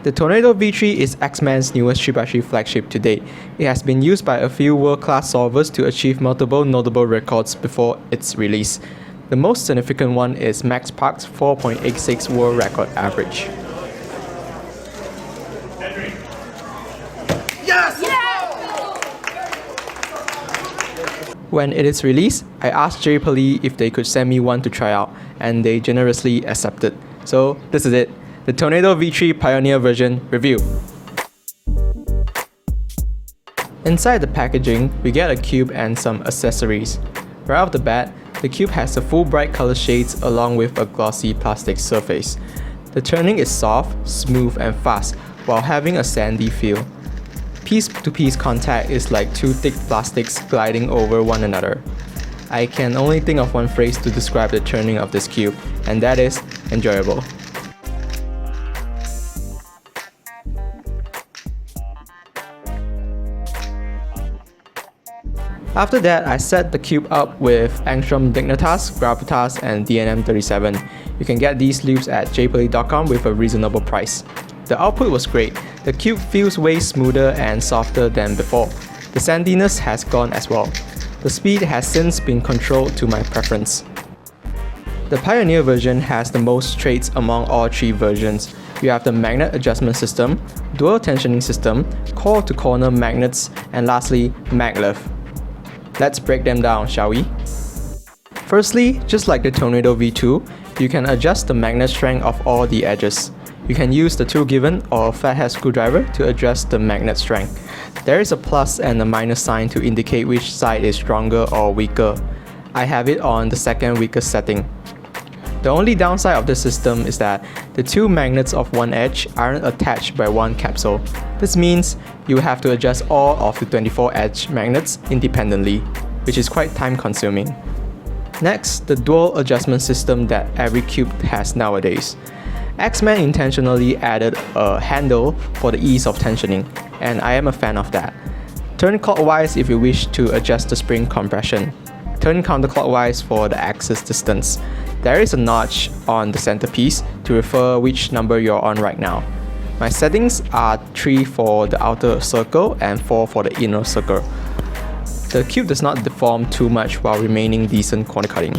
The Tornado V3 is X-Man's newest 3x3 flagship to date. It has been used by a few world-class solvers to achieve multiple notable records before its release. The most significant one is Max Park's 4.86 world record average. Yes! When it is released, I asked JPearly if they could send me one to try out, and they generously accepted. So this is it, the Tornado V3 Pioneer version review. Inside the packaging, we get a cube and some accessories. Right off the bat, the cube has the full bright color shades along with a glossy plastic surface. The turning is soft, smooth and fast while having a sandy feel. Piece-to-piece contact is like two thick plastics gliding over one another. I can only think of one phrase to describe the turning of this cube, and that is enjoyable. After that, I set the cube up with Angstrom Dignitas, Gravitas and DNM37. You can get these lubes at JPearly.com with a reasonable price. The output was great. The cube feels way smoother and softer than before. The sandiness has gone as well. The speed has since been controlled to my preference. The Pioneer version has the most traits among all three versions. You have the magnet adjustment system, dual tensioning system, core-to-corner magnets, and lastly, Maglev. Let's break them down, shall we? Firstly, just like the Tornado V2, you can adjust the magnet strength of all the edges. You can use the tool given or a flathead screwdriver to adjust the magnet strength. There is a plus and a minus sign to indicate which side is stronger or weaker. I have it on the second weakest setting. The only downside of this system is that the two magnets of one edge aren't attached by one capsule. This means you have to adjust all of the 24 edge magnets independently, which is quite time consuming. Next, the dual adjustment system that every cube has nowadays. X-Man intentionally added a handle for the ease of tensioning, and I am a fan of that. Turn clockwise if you wish to adjust the spring compression. Turn counterclockwise for the axis distance. There is a notch on the centerpiece to refer which number you're on right now. My settings are 3 for the outer circle and 4 for the inner circle. The cube does not deform too much while remaining decent corner cutting.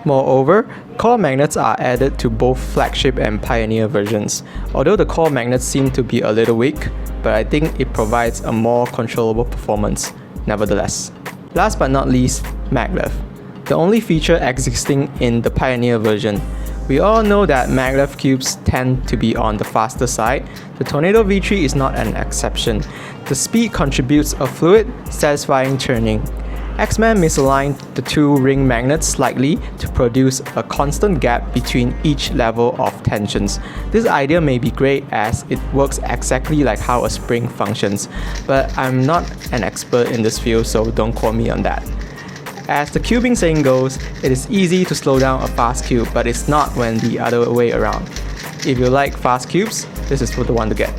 Moreover, core magnets are added to both flagship and Pioneer versions. Although the core magnets seem to be a little weak, but I think it provides a more controllable performance, nevertheless. Last but not least, Maglev, the only feature existing in the Pioneer version. We all know that Maglev cubes tend to be on the faster side. The Tornado V3 is not an exception. The speed contributes a fluid, satisfying turning. X-Man misaligned the two ring magnets slightly to produce a constant gap between each level of tensions. This idea may be great as it works exactly like how a spring functions, but I'm not an expert in this field, so don't quote me on that. As the cubing saying goes, it is easy to slow down a fast cube, but it's not when the other way around. If you like fast cubes, this is the one to get.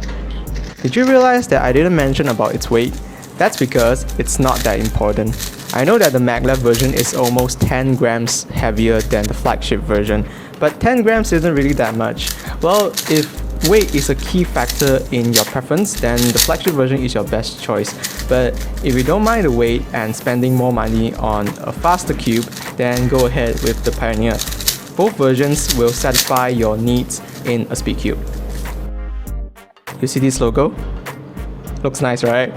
Did you realize that I didn't mention about its weight? That's because it's not that important. I know that the Maglev version is almost 10 grams heavier than the flagship version, but 10 grams isn't really that much. Well, if weight is a key factor in your preference, then the flagship version is your best choice. But if you don't mind the weight and spending more money on a faster cube, then go ahead with the Pioneer. Both versions will satisfy your needs in a speed cube. You see this logo? Looks nice, right?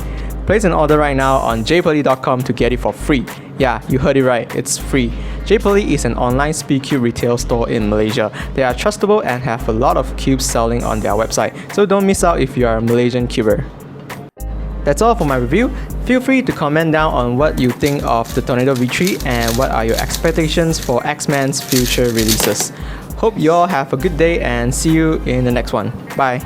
Place an order right now on JPearly.com to get it for free. Yeah, you heard it right, it's free. JPearly is an online speed cube retail store in Malaysia. They are trustable and have a lot of cubes selling on their website, so don't miss out if you are a Malaysian cuber. That's all for my review. Feel free to comment down on what you think of the Tornado V3 and what are your expectations for X-Man's future releases. Hope you all have a good day and see you in the next one. Bye.